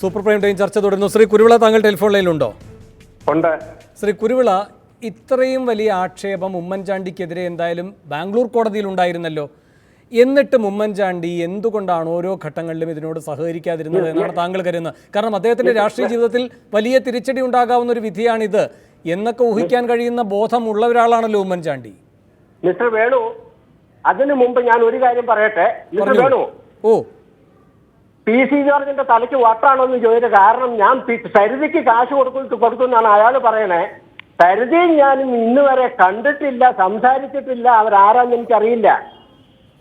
Super prime time ചർച്ച തുടരുന്നു. ശ്രീ കുരുവിള, താങ്കൾ ടെലിഫോൺ ലൈനിലുണ്ടോ? ഉണ്ട്. ശ്രീ കുരുവിള, ഇത്രയും വലിയ ആക്ഷേപം ഉമ്മൻചാണ്ടിക്കെതിരെ എന്തായാലും ബാംഗ്ലൂർ കോടതിയിൽ ഉണ്ടായിരുന്നല്ലോ. എന്നിട്ടും ഉമ്മൻചാണ്ടി എന്തുകൊണ്ടാണ് ഓരോ ഘട്ടങ്ങളിലും ഇതിനോട് സഹകരിക്കാതിരുന്നത് എന്നാണ് താങ്കൾ കരുതുന്നത്? കാരണം അദ്ദേഹത്തിന്റെ രാഷ്ട്രീയ ജീവിതത്തിൽ വലിയ തിരിച്ചടി ഉണ്ടാകാവുന്ന ഒരു വിധിയാണിത് എന്നൊക്കെ ഊഹിക്കാൻ കഴിയുന്ന ബോധമുള്ള ഒരാളാണല്ലോ ഉമ്മൻചാണ്ടി. മിസ്റ്റർ വേണു, അതിനു മുമ്പ് ഞാൻ ഒരു കാര്യം പറയട്ടെ. മിസ്റ്റർ വേണു, PC ജോർജിന്റെ തലയ്ക്ക് വട്ടാണോ എന്ന് ചോദിച്ച കാരണം ഞാൻ സരിതയ്ക്ക് കാശ് കൊടുക്കുന്നാണ് അയാൾ പറയണേ. സരിതയും ഞാനും ഇന്ന് വരെ കണ്ടിട്ടില്ല, സംസാരിച്ചിട്ടില്ല, അവരാരാന്ന് എനിക്കറിയില്ല.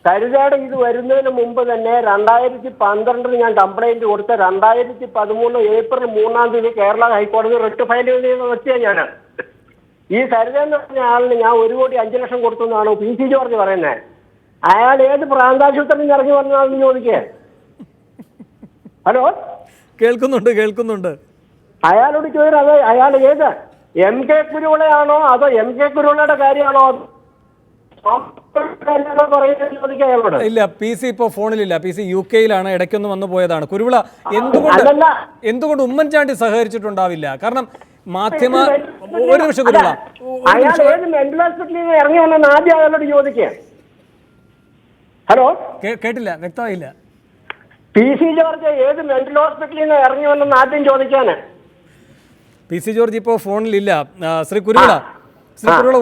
സരിതയുടെ ഇത് വരുന്നതിന് മുമ്പ് തന്നെ 2012 ഞാൻ കംപ്ലൈന്റ് കൊടുത്ത 2013 ഏപ്രിൽ 3 കേരള ഹൈക്കോടതി റിട്ട് ഫയൽ ചെയ്ത് വെച്ചാൽ ഞാൻ ഈ സരിത എന്ന് പറഞ്ഞ ആളിന് ഞാൻ 1,05,00,000 കൊടുത്തു എന്നാണ് PC ജോർജ് പറയുന്നത്. അയാൾ ഏത് പ്രാന്താശുപത്രിയിൽ ഇറങ്ങി വന്നതാണെന്ന് ചോദിക്കേ. ഹലോ, കേൾക്കുന്നുണ്ട്. അയാളോട് ചോദിച്ചത് അത് അയാൾ ഏത് MK കുരുവിളയാണോ അതോ MK കുരുവിളയുടെ കാര്യമാണോ ഇല്ല, PC ഇപ്പോ ഫോണിലില്ല. PC UK ഇടയ്ക്കൊന്ന് വന്നു പോയതാണ്. കുരുവിള, എന്തുകൊണ്ട് ഉമ്മൻചാണ്ടി സഹകരിച്ചിട്ടുണ്ടാവില്ല? കാരണം മാധ്യമ ഒരു നിമിഷം കുരുവിള, അയാൾ ഏത് മെന്റൽ ഹോസ്പിറ്റലിൽ ഇറങ്ങി വന്നെന്ന് ആദ്യം അയാളോട് ചോദിക്കുക. ഹലോ, കേട്ടില്ല, വ്യക്തമായില്ല. PC ജോർജ് ഏത് മെന്റൽ ഹോസ്പിറ്റലിൽ നിന്ന് ഇറങ്ങി വന്നെന്ന് ആദ്യം ചോദിക്കാന്. PC ജോർജ് ഇപ്പോൾ ഫോണിലില്ല. ശ്രീ കുരുവിള,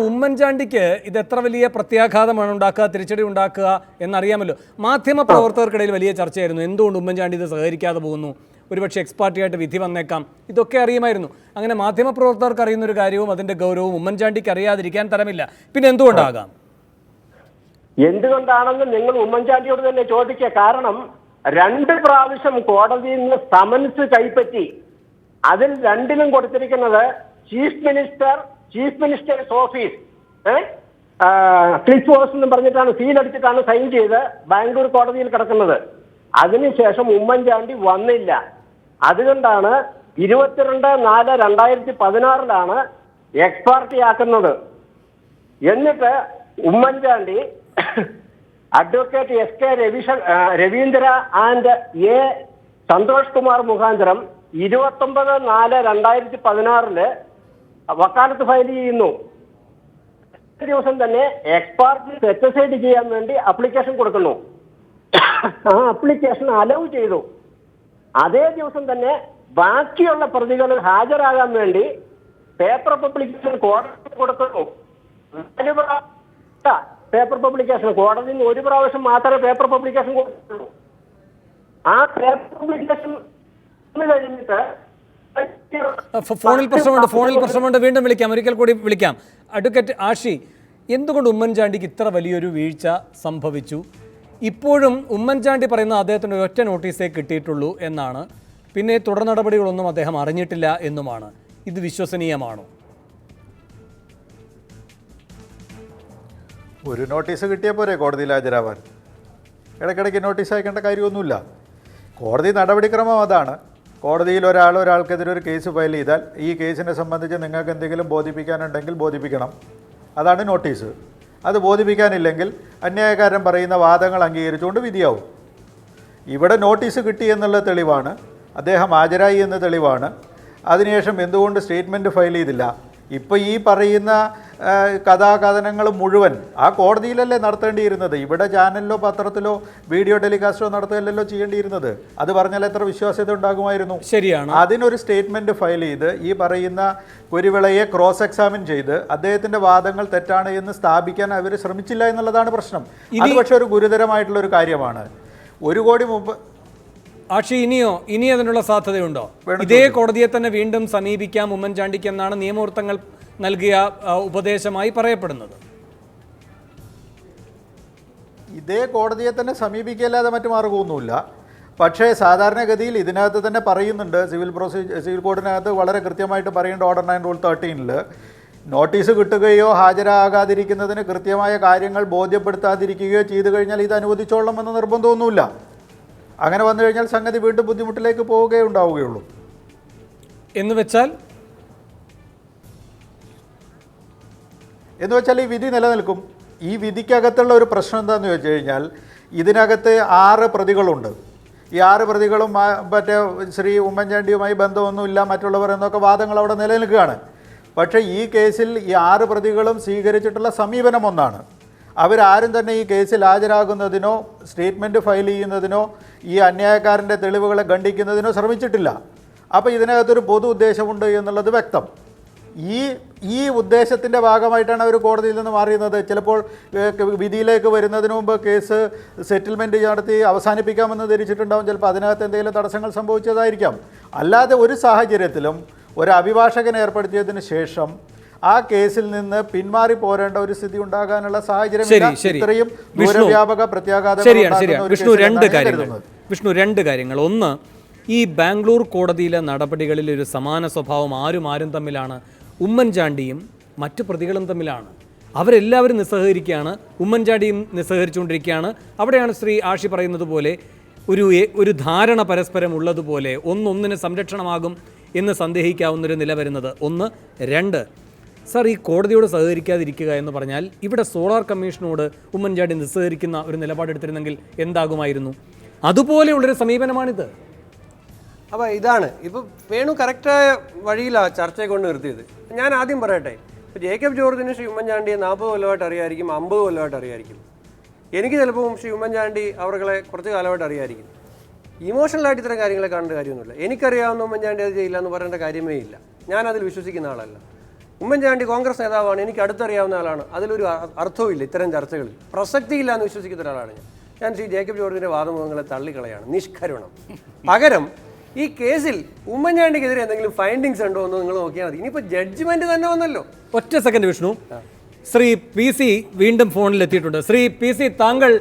ഉമ്മൻചാണ്ടിക്ക് ഇത് എത്ര വലിയ പ്രത്യാഘാതമാണ് ഉണ്ടാക്കുക, തിരിച്ചടി ഉണ്ടാക്കുക എന്നറിയാമല്ലോ. മാധ്യമ പ്രവർത്തകർക്കിടയിൽ വലിയ ചർച്ചയായിരുന്നു എന്തുകൊണ്ട് ഉമ്മൻചാണ്ടി ഇത് സഹകരിക്കാതെ പോകുന്നു, ഒരുപക്ഷെ എക്സ് പാർട്ടിയായിട്ട് വിധി വന്നേക്കാം, ഇതൊക്കെ അറിയുമായിരുന്നു. അങ്ങനെ മാധ്യമ പ്രവർത്തകർക്ക് അറിയുന്ന ഒരു കാര്യവും അതിന്റെ ഗൗരവവും ഉമ്മൻചാണ്ടിക്ക് അറിയാതിരിക്കാൻ തരമില്ല. പിന്നെ എന്തുകൊണ്ടാകാം? എന്തുകൊണ്ടാണെന്ന് നിങ്ങൾ ഉമ്മൻചാണ്ടിയോട് തന്നെ ചോദിക്കുക. കാരണം 2 പ്രാവശ്യം കോടതിയിൽ നിന്ന് സമൻസ് കൈപ്പറ്റി. അതിൽ 2ലും കൊടുത്തിരിക്കുന്നത് chief ministers office cliff house എന്ന് പറഞ്ഞിട്ടാണ്, സീലടിച്ചിട്ടാണ് സൈൻ ചെയ്ത് ബാംഗ്ലൂർ കോടതിയിൽ കിടക്കുന്നത്. അതിനുശേഷം ഉമ്മൻചാണ്ടി വന്നില്ല. അതുകൊണ്ടാണ് 22/4/2016 എക്സ് പാർട്ടി ആക്കുന്നത്. എന്നിട്ട് Oommen Chandy advocate SK Ravindra and A Santhosh Kumar മുഖാന്തരം 29/4/2016 വക്കാലത്ത് ഫയൽ ചെയ്യുന്നു. ദിവസം തന്നെ എക്സ് പാർട്ടി സെറ്റ് അസൈഡ് ചെയ്യാൻ വേണ്ടി അപ്ലിക്കേഷൻ കൊടുക്കുന്നു. ആ അപ്ലിക്കേഷൻ അലൗ ചെയ്തു. അതേ ദിവസം തന്നെ ബാക്കിയുള്ള പ്രതികൾ ഹാജരാകാൻ വേണ്ടി പേപ്പർ പബ്ലിക്കേഷൻ കോടതി കൊടുക്കുന്നു. പേപ്പർ പബ്ലിക്കേഷൻ കോടതിയിൽ 1 പ്രാവശ്യം മാത്രമേ പേപ്പർ പബ്ലിക്കേഷൻ കൊടുക്കുള്ളൂ. ആ പേപ്പർ പബ്ലിക്കേഷൻ കഴിഞ്ഞിട്ട് ഫോണിൽ പ്രശ്നമുണ്ട്. വീണ്ടും വിളിക്കാം, ഒരിക്കൽ കൂടി വിളിക്കാം. അഡ്വക്കേറ്റ് ആഷി, എന്തുകൊണ്ട് ഉമ്മൻചാണ്ടിക്ക് ഇത്ര വലിയൊരു വീഴ്ച സംഭവിച്ചു? ഇപ്പോഴും ഉമ്മൻചാണ്ടി പറയുന്ന അദ്ദേഹത്തിന് ഒറ്റ നോട്ടീസേ കിട്ടിയിട്ടുള്ളൂ എന്നാണ്. പിന്നെ തുടർ നടപടികളൊന്നും അദ്ദേഹം അറിഞ്ഞിട്ടില്ല എന്നുമാണ്. ഇത് വിശ്വസനീയമാണോ? ഒരു നോട്ടീസ് കിട്ടിയാൽ പോരെ കോടതിയിൽ ഹാജരാവാൻ? ഇടയ്ക്കിടയ്ക്ക് നോട്ടീസ് അയക്കേണ്ട കാര്യമൊന്നുമില്ല. കോടതി നടപടിക്രമം അതാണ്. കോടതിയിൽ ഒരാൾക്കെതിരെ ഒരു കേസ് ഫയൽ ചെയ്താൽ ഈ കേസിനെ സംബന്ധിച്ച് നിങ്ങൾക്ക് എന്തെങ്കിലും ബോധിപ്പിക്കാനുണ്ടെങ്കിൽ ബോധിപ്പിക്കണം. അതാണ് നോട്ടീസ്. അത് ബോധിപ്പിക്കാനില്ലെങ്കിൽ അന്യായക്കാരൻ പറയുന്ന വാദങ്ങൾ അംഗീകരിച്ചുകൊണ്ട് വിധിയാവും. ഇവിടെ നോട്ടീസ് കിട്ടി എന്നുള്ള തെളിവാണ്, അദ്ദേഹം ഹാജരായി എന്ന തെളിവാണ്. അതിനുശേഷം എന്തുകൊണ്ട് സ്റ്റേറ്റ്മെൻറ്റ് ഫയൽ ചെയ്തില്ല? ഇപ്പോൾ ഈ പറയുന്ന കഥാകഥനങ്ങൾ മുഴുവൻ ആ കോടതിയിലല്ലേ നടത്തേണ്ടിയിരുന്നത്. ഇവിടെ ചാനലിലോ പത്രത്തിലോ വീഡിയോ ടെലികാസ്റ്റോ നടത്തുകയല്ലോ ചെയ്യേണ്ടിയിരുന്നത്. അത് പറഞ്ഞാൽ എത്ര വിശ്വാസ്യത ഉണ്ടാകുമായിരുന്നു? ശരിയാണ്. അതിനൊരു സ്റ്റേറ്റ്മെൻറ്റ് ഫയൽ ചെയ്ത് ഈ പറയുന്ന കുരുവിളയെ ക്രോസ് എക്സാമിൻ ചെയ്ത് അദ്ദേഹത്തിൻ്റെ വാദങ്ങൾ തെറ്റാണ് എന്ന് സ്ഥാപിക്കാൻ അവർ ശ്രമിച്ചില്ല എന്നുള്ളതാണ് പ്രശ്നം. അത് പക്ഷേ ഒരു ഗുരുതരമായിട്ടുള്ള ഒരു കാര്യമാണ്. 1 കോടി ആക്ഷി, ഇനി അതിനുള്ള സാധ്യതയുണ്ടോ? ഇതേ കോടതിയെ തന്നെ വീണ്ടും സമീപിക്കാം ഉമ്മൻചാണ്ടിക്ക് എന്നാണ് നിയമവൃത്തങ്ങൾ നൽകിയ ഉപദേശമായി പറയപ്പെടുന്നത്. ഇതേ കോടതിയെ തന്നെ സമീപിക്കല്ലാതെ മറ്റു മാർഗമൊന്നുമില്ല. പക്ഷേ സാധാരണഗതിയിൽ ഇതിനകത്ത് തന്നെ പറയുന്നുണ്ട്, സിവിൽ കോഡിനകത്ത് വളരെ കൃത്യമായിട്ട് പറയുന്നുണ്ട്, ഓർഡർ 9 റൂൾ 13 നോട്ടീസ് കിട്ടുകയോ ഹാജരാകാതിരിക്കുന്നതിന് കൃത്യമായ കാര്യങ്ങൾ ബോധ്യപ്പെടുത്താതിരിക്കുകയോ ചെയ്തു കഴിഞ്ഞാൽ ഇത് അനുവദിച്ചോളണമെന്ന് നിർബന്ധമൊന്നുമില്ല. അങ്ങനെ വന്നു കഴിഞ്ഞാൽ സംഗതി വീണ്ടും ബുദ്ധിമുട്ടിലേക്ക് ഉണ്ടാവുകയുള്ളൂ. എന്ന് വെച്ചാൽ ഈ വിധി നിലനിൽക്കും. ഈ വിധിക്കകത്തുള്ള ഒരു പ്രശ്നം എന്താണെന്ന് വെച്ച് കഴിഞ്ഞാൽ ഇതിനകത്ത് 6 പ്രതികളുണ്ട്. ഈ 6 പ്രതികളും മറ്റേ ശ്രീ ഉമ്മൻചാണ്ടിയുമായി ബന്ധമൊന്നുമില്ല മറ്റുള്ളവർ എന്നൊക്കെ വാദങ്ങൾ അവിടെ നിലനിൽക്കുകയാണ്. പക്ഷേ ഈ കേസിൽ ഈ 6 പ്രതികളും സ്വീകരിച്ചിട്ടുള്ള സമീപനം ഒന്നാണ്. അവരാരും തന്നെ ഈ കേസിൽ ഹാജരാകുന്നതിനോ സ്റ്റേറ്റ്മെൻറ്റ് ഫയൽ ചെയ്യുന്നതിനോ ഈ അന്യായക്കാരൻ്റെ തെളിവുകളെ ഖണ്ഡിക്കുന്നതിനോ ശ്രമിച്ചിട്ടില്ല. അപ്പോൾ ഇതിനകത്തൊരു പൊതു ഉദ്ദേശമുണ്ട് എന്നുള്ളത് വ്യക്തം. ഈ ഉദ്ദേശത്തിൻ്റെ ഭാഗമായിട്ടാണ് അവർ കോടതിയിൽ നിന്ന് മാറിയുന്നത്. ചിലപ്പോൾ വിധിയിലേക്ക് വരുന്നതിന് മുമ്പ് കേസ് സെറ്റിൽമെൻറ്റ് നടത്തി അവസാനിപ്പിക്കാമെന്ന് ധരിച്ചിട്ടുണ്ടാവും. ചിലപ്പോൾ അതിനകത്ത് എന്തെങ്കിലും തടസ്സങ്ങൾ സംഭവിച്ചതായിരിക്കാം. അല്ലാതെ ഒരു സാഹചര്യത്തിലും ഒരു അഭിഭാഷകനെ ഏർപ്പെടുത്തിയതിന് ശേഷം ആ കേസിൽ നിന്ന് പിന്മാറി പോരേണ്ട ഒരു സ്ഥിതി ഉണ്ടാകാനുള്ള സാഹചര്യം ഇത്രയും ദൂരവ്യാപക പ്രത്യാഘാതം. വിഷ്ണു, 2 കാര്യങ്ങൾ. ഒന്ന്, ഈ ബാംഗ്ലൂർ കോടതിയിലെ നടപടികളിൽ ഒരു സമാന സ്വഭാവം ആരും തമ്മിലാണ്. ഉമ്മൻചാണ്ടിയും മറ്റു പ്രതികളും തമ്മിലാണ്. അവരെല്ലാവരും നിസ്സഹകരിക്കുകയാണ്, ഉമ്മൻചാണ്ടിയും നിസ്സഹരിച്ചുകൊണ്ടിരിക്കുകയാണ്. അവിടെയാണ് ശ്രീ ആഷി പറയുന്നത് പോലെ ഒരു ധാരണ പരസ്പരം ഉള്ളതുപോലെ ഒന്നൊന്നിന് സംരക്ഷണമാകും എന്ന് സന്ദേഹിക്കാവുന്നൊരു നില വരുന്നത്. 1. 2, സർ, ഈ കോടതിയോട് സഹകരിക്കാതിരിക്കുക എന്ന് പറഞ്ഞാൽ ഇവിടെ സോളാർ കമ്മീഷനോട് ഉമ്മൻചാണ്ടി നിസ്സഹരിക്കുന്ന ഒരു നിലപാടെടുത്തിരുന്നെങ്കിൽ എന്താകുമായിരുന്നു? അതുപോലെയുള്ളൊരു സമീപനമാണിത്. അപ്പോൾ ഇതാണ് ഇപ്പോൾ വേണു കറക്റ്റായ വഴിയിലാണ് ചർച്ചയെ കൊണ്ട് നിർത്തിയത്. ഞാൻ ആദ്യം പറയട്ടെ, ഇപ്പോൾ ജേക്കബ് ജോർജിന് ശ്രീ ഉമ്മൻചാണ്ടിയെ 40 കൊല്ലമായിട്ട് അറിയായിരിക്കും, 50 കൊല്ലമായിട്ട് അറിയായിരിക്കും. എനിക്ക് ചിലപ്പോൾ ശ്രീ ഉമ്മൻചാണ്ടി അവരെ കുറച്ച് കാലമായിട്ട് അറിയായിരിക്കും. ഇമോഷണലായിട്ട് ഇത്തരം കാര്യങ്ങളെ കാണേണ്ട കാര്യമൊന്നുമില്ല. എനിക്കറിയാവുന്ന ഉമ്മൻചാണ്ടി അത് ചെയ്യില്ല എന്ന് പറയേണ്ട കാര്യമേ ഇല്ല. ഞാനതിൽ വിശ്വസിക്കുന്ന ആളല്ല. ഉമ്മൻചാണ്ടി കോൺഗ്രസ് നേതാവാണ്, എനിക്ക് അടുത്തറിയാവുന്ന ആളാണ്. അതിലൊരു അർത്ഥവുമില്ല ഇത്തരം ചർച്ചകളിൽ, പ്രസക്തിയില്ല എന്ന് വിശ്വസിക്കുന്ന ഒരാളാണ് ഞാൻ. ശ്രീ ജേക്കബ് ജോർജിൻ്റെ വാദമുഖങ്ങളെ തള്ളിക്കളയാണ്, നിഷ്കരുണം. പകരം ഈ കേസിൽ ഉമ്മൻചാണ്ടിക്കെതിരെ എന്തെങ്കിലും ഫൈൻഡിങ്സ് ഉണ്ടോ എന്ന് നിങ്ങൾ നോക്കിയാൽ മതി. ഇനിയിപ്പോൾ ജഡ്ജ്മെന്റ് തന്നെ വന്നല്ലോ. ഒറ്റ സെക്കൻഡ് വിഷ്ണു, ശ്രീ PC വീണ്ടും ഫോണിൽ എത്തിയിട്ടുണ്ട്. ശ്രീ PC, താങ്കൾ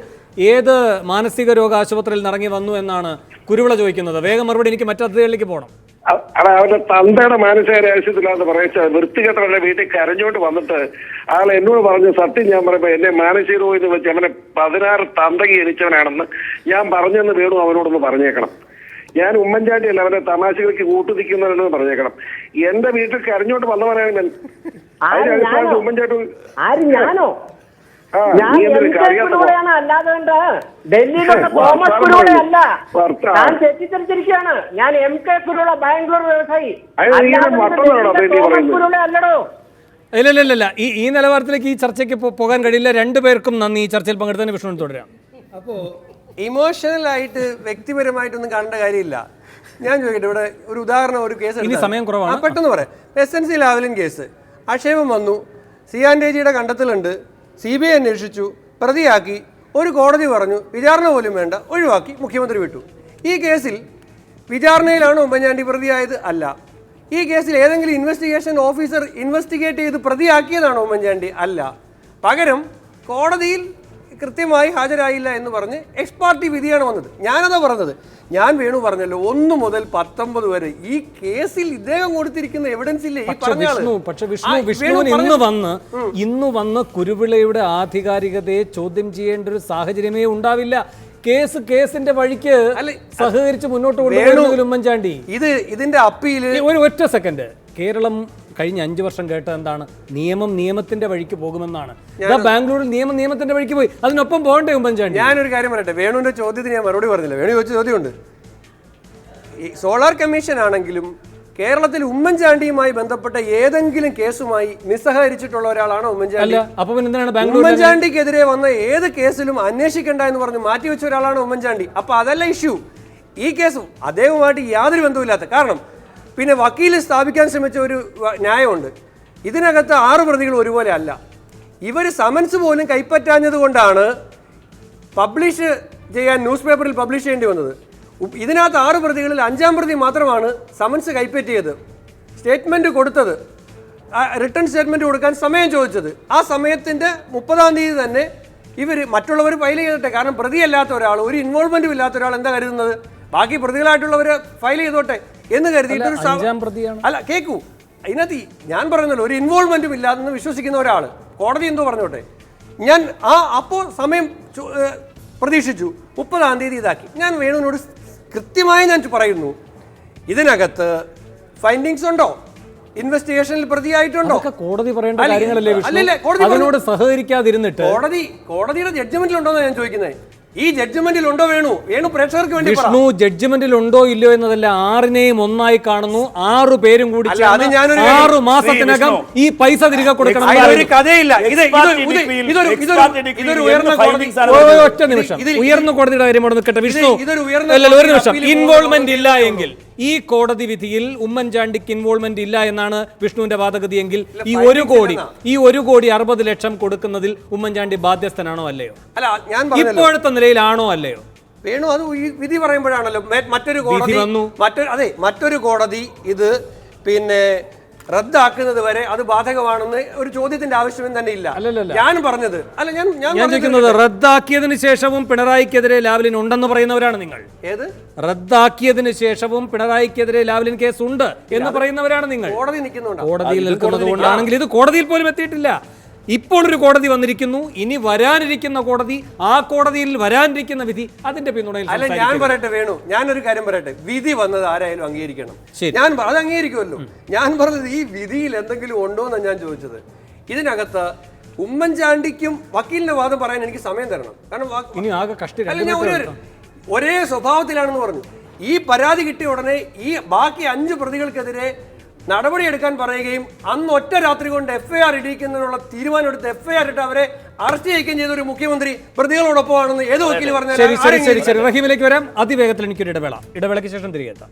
ഏത് മാനസിക രോഗ ആശുപത്രിയിൽ നിറങ്ങി വന്നു എന്നാണ് കുരുവിള ചോദിക്കുന്നത്. വേഗം മറുപടി, എനിക്ക് മറ്റതിഥികളിലേക്ക് പോകണം. അവന്റെ തന്തയുടെ മാനസികാരാശുപത്രിയിലാന്ന് പറയിച്ച വൃത്തികെട്ടവരുടെ വീട്ടിൽ കരഞ്ഞോണ്ട് വന്നിട്ട് ആൾ എന്നോട് പറഞ്ഞു, സത്യം ഞാൻ പറയുമ്പോ എന്നെ മാനസിക രോഗം വെച്ച് അവനെ 16 തന്തകി ജനിച്ചവനാണെന്ന് ഞാൻ പറഞ്ഞെന്ന് വേണു അവനോടൊന്ന് പറഞ്ഞേക്കണം. ഞാൻ ഉമ്മൻചാണ്ടി അല്ല അവനെ തമാശകൾക്ക് കൂട്ടുനിൽക്കുന്നവരെന്ന് പറഞ്ഞേക്കണം. എന്റെ വീട്ടിൽ കരഞ്ഞോണ്ട് വന്നവനാണ് ഉമ്മൻചാണ്ടി. തെറ്റിദ്ധരിച്ചിരിക്കുകയാണ്. ഞാൻ MK കുരുള, ബാംഗ്ലൂർ വ്യവസായി. ഇല്ല, ഈ നിലവാരത്തിലേക്ക് ഈ ചർച്ചയ്ക്ക് പോകാൻ കഴിയില്ല. 2 പേർക്കും നന്ദി. ഈ ചർച്ചയിൽ പങ്കെടുത്തതിന് വിഷ്ണു തുടരാം. അപ്പോൾ ഇമോഷണലായിട്ട് വ്യക്തിപരമായിട്ടൊന്നും കാണേണ്ട കാര്യമില്ല. ഞാൻ ചോദിക്കട്ടെ, ഇവിടെ ഒരു ഉദാഹരണം, ഒരു കേസ് ഇനി സമയം കുറവാണ്, പെട്ടെന്ന് പറയാം. SNC ലാവലിൻ കേസ്, ആക്ഷേപം വന്നു, സിയാൻഡേജിയുടെ കണ്ടെത്തലുണ്ട്, CBI അന്വേഷിച്ചു, പ്രതിയാക്കി, ഒരു കോടതി പറഞ്ഞു വിചാരണ പോലും വേണ്ട, ഒഴിവാക്കി, മുഖ്യമന്ത്രി വിട്ടു. ഈ കേസിൽ വിചാരണയിലാണ് ഉമ്മൻചാണ്ടി പ്രതിയായത്? അല്ല. ഈ കേസിൽ ഏതെങ്കിലും ഇൻവെസ്റ്റിഗേഷൻ ഓഫീസർ ഇൻവെസ്റ്റിഗേറ്റ് ചെയ്ത് പ്രതിയാക്കിയതാണോ ഉമ്മൻചാണ്ടി? അല്ല. പകരം കോടതിയിൽ കൃത്യമായി ഹാജരായില്ല എന്ന് പറഞ്ഞ് എക്സ് പാർട്ടി വിധിയാണ് വന്നത്. ഞാനതാ പറഞ്ഞത്. ഞാൻ വേണു പറഞ്ഞല്ലോ, 1 മുതൽ 19 വരെ ഈ കേസിൽ ഇദ്ദേഹം കൊടുത്തിരിക്കുന്ന എവിഡൻസ് ഇല്ലേ? പക്ഷെ വിഷ്ണു ഇന്ന് വന്ന് കുരുവിളയുടെ ആധികാരികതയെ ചോദ്യം ചെയ്യേണ്ട ഒരു സാഹചര്യമേ ഉണ്ടാവില്ല. കേസിന്റെ വഴിക്ക് സഹകരിച്ച് മുന്നോട്ട് കൊണ്ടുപോകുന്ന ഉമ്മൻചാണ്ടി. ഇതിന്റെ അപ്പീല് ഒരു ഒറ്റ സെക്കൻഡ്. കേരളം കഴിഞ്ഞ 5 വർഷം കേട്ട എന്താണ്? നിയമത്തിന്റെ വഴിക്ക് പോകുമെന്നാണ്. ബാംഗ്ലൂരിൽ നിയമത്തിന്റെ വഴിക്ക് പോയി, അതിനൊപ്പം പോകണ്ടേ ഉമ്മൻചാണ്ടി? ഞാനൊരു കാര്യം പറയട്ടെ, വേണുവിന്റെ ചോദ്യത്തിന് ഞാൻ മറുപടി പറഞ്ഞില്ല. വേണു ചോദിച്ച ചോദ്യമുണ്ട്. ഈ സോളാർ കമ്മീഷൻ ആണെങ്കിലും കേരളത്തിൽ ഉമ്മൻചാണ്ടിയുമായി ബന്ധപ്പെട്ട ഏതെങ്കിലും കേസുമായി നിസ്സഹകരിച്ചിട്ടുള്ള ഒരാളാണ് ഉമ്മൻചാണ്ടി. ഉമ്മൻചാണ്ടിക്കെതിരെ വന്ന ഏത് കേസിലും അന്വേഷിക്കേണ്ട എന്ന് പറഞ്ഞ് മാറ്റിവെച്ച ഒരാളാണ് ഉമ്മൻചാണ്ടി. അപ്പൊ അതല്ല ഇഷ്യൂ. ഈ കേസും അദ്ദേഹവുമായിട്ട് യാതൊരു ബന്ധവുമില്ലാത്ത കാരണം. പിന്നെ വക്കീൽ സ്ഥാപിക്കാൻ ശ്രമിച്ച ഒരു ന്യായമുണ്ട്. ഇതിനകത്ത് 6 പ്രതികൾ ഒരുപോലെ അല്ല. ഇവർ സമൻസ് പോലും കൈപ്പറ്റാഞ്ഞത് കൊണ്ടാണ് പബ്ലിഷ് ചെയ്യാൻ ന്യൂസ് പേപ്പറിൽ പബ്ലിഷ് ചെയ്യേണ്ടി വന്നത്. ഇതിനകത്ത് 6 പ്രതികളിൽ 5-ാം പ്രതി മാത്രമാണ് സമൻസ് കൈപ്പറ്റിയത്, സ്റ്റേറ്റ്മെൻറ്റ് കൊടുത്തത്, റിട്ടേൺ സ്റ്റേറ്റ്മെൻറ്റ് കൊടുക്കാൻ സമയം ചോദിച്ചത്. ആ സമയത്തിൻ്റെ 30-ാം തീയതി തന്നെ ഇവർ മറ്റുള്ളവർ ഫയൽ ചെയ്തിട്ടെ. കാരണം പ്രതിയല്ലാത്ത ഒരാൾ, ഒരു ഇൻവോൾവ്മെൻറ്റും ഇല്ലാത്ത ഒരാൾ എന്താ കരുതുന്നത്? ബാക്കി പ്രതികളായിട്ടുള്ളവർ ഫയൽ ചെയ്തോട്ടെ എന്ന് കരുതിയിട്ടൊരു അല്ല കേൾക്കൂ. അതിനകത്ത് ഞാൻ പറയുന്നല്ലോ, ഒരു ഇൻവോൾവ്മെൻറ്റും ഇല്ലാതെന്ന് വിശ്വസിക്കുന്ന ഒരാൾ കോടതി എന്തോ പറഞ്ഞോട്ടെ. ഞാൻ അപ്പോൾ സമയം പ്രതീക്ഷിച്ചു, 30-ാം തീയതി ഇതാക്കി. ഞാൻ വേണുവിനോട് കൃത്യമായി ഞാൻ പറയുന്നു, ഇതിനകത്ത് ഫൈൻഡിങ്സ് ഉണ്ടോ? ഇൻവെസ്റ്റിഗേഷനിൽ പ്രതിയായിട്ടുണ്ടോ? അതൊക്കെ കോടതി പറയേണ്ട അല്ല, കാര്യങ്ങളല്ലേ അല്ലല്ല, വിഷ്ണു? കോടതി അതിനോട് സഹകരിക്കാതിരുന്നിട്ട് കോടതിയുടെ ജഡ്ജ്മെന്റിൽ ഉണ്ടോ ഞാൻ ചോദിക്കുന്നത്. ഈ ജഡ്ജ്മെന്റിൽ ഉണ്ടോ വേണു പ്രേക്ഷകർക്ക് വേണ്ടി പറ. വിഷ്ണു, ജഡ്ജ്മെന്റിൽ ഉണ്ടോ ഇല്ലയോ എന്നതല്ല, 6നെയും ഒന്നായി കാണുന്നു. 6 പേരും കൂടി അല്ല, അത് ഞാനൊരു 6 മാസത്തിനകം ഈ പൈസ തിരികെ കൊടുക്കണം. ഒരു കഥയില്ല. ഇതൊരു ഉയർന്ന കോടതി. ഒറ്റ നിമിഷം, ഉയർന്ന കോടതിയുടെ കാര്യം അവിടെ നിൽക്കട്ടെ വിഷ്ണു. ഒരു നിമിഷം, ഇൻവോൾവ്മെന്റ് ഇല്ല എങ്കിൽ ഈ കോടതി വിധിയിൽ ഉമ്മൻചാണ്ടിക്ക് ഇൻവോൾവ്മെന്റ് ഇല്ല എന്നാണ് വിഷ്ണുവിന്റെ വാദഗതിയെങ്കിൽ ഈ 1 കോടി 60 ലക്ഷം കൊടുക്കുന്നതിൽ ഉമ്മൻചാണ്ടി ബാധ്യസ്ഥനാണോ അല്ലയോ? അല്ല, ഞാൻ ഇപ്പോഴത്തെ നിലയിലാണോ അല്ലയോ? വേണു അത് വിധി പറയുമ്പോഴാണല്ലോ മറ്റൊരു കോടതി മറ്റൊരു കോടതി ഇത് പിന്നെ റദ്ദാക്കുന്നത് വരെ അത് ബാധകമാണെന്ന് ഒരു ചോദ്യത്തിന്റെ ആവശ്യം തന്നെ ഇല്ല. ഞാൻ പറഞ്ഞത് അല്ല, ഞാൻ ചോദിക്കുന്നത് റദ്ദാക്കിയതിന് ശേഷവും പിണറായിക്കെതിരെ ലാവ്ലിൻ ഉണ്ടെന്ന് പറയുന്നവരാണ് നിങ്ങൾ. ഏത് റദ്ദാക്കിയതിന് ശേഷവും പിണറായിക്കെതിരെ ലാവ്ലിൻ കേസ് ഉണ്ട് എന്ന് പറയുന്നവരാണ് നിങ്ങൾ. കോടതി നിൽക്കുന്നുണ്ട്. കോടതിയിൽ നിൽക്കുന്നത് കൊണ്ടാണെങ്കിൽ ഇത് കോടതിയിൽ പോലും എത്തിയിട്ടില്ല. ഇപ്പോൾ ഒരു കോടതി വന്നിരിക്കുന്നു, ഇനി വരാനിരിക്കുന്ന കോടതി, ആ കോടതിയിൽ വരാനിരിക്കുന്ന വിധി, അതിന്റെ പിന്തുണയിൽ. അല്ല, ഞാൻ പറയട്ടെ വേണു, ഞാനൊരു കാര്യം പറയട്ടെ. വിധി വന്നത് ആരായാലും അംഗീകരിക്കണം. ഞാൻ അത് അംഗീകരിക്കുമല്ലോ. ഞാൻ പറഞ്ഞത് ഈ വിധിയിൽ എന്തെങ്കിലും ഉണ്ടോ എന്നാണ് ഞാൻ ചോദിച്ചത്. ഇതിനകത്ത് ഉമ്മൻചാണ്ടിക്കും വക്കീലിന്റെ വാദം പറയാൻ എനിക്ക് സമയം തരണം. കാരണം ഇനി ആകെ കഷ്ടി അല്ല, ഞാൻ ഒരേ സ്വഭാവത്തിലാണെന്ന് പറഞ്ഞു. ഈ പരാതി കിട്ടിയ ഉടനെ ഈ ബാക്കി 5 പ്രതികൾക്കെതിരെ നടപടിയെടുക്കാൻ പറയുകയും അന്ന് ഒറ്റ രാത്രി കൊണ്ട് FIR ഇടിക്കുന്നതിനുള്ള തീരുമാനമെടുത്ത് FIR ഇട്ട് അവരെ അറസ്റ്റ് ചെയ്യുകയും ചെയ്ത ഒരു മുഖ്യമന്ത്രി പ്രതികളോടൊപ്പമാണെന്ന് ഏത് വക്കീൽ പറഞ്ഞാൽ. റഹീമിലേക്ക് വരാം. അതിവേഗത്തിൽ എനിക്കൊരു ഇടവേളയ്ക്ക് ശേഷം തിരികെ എത്താം.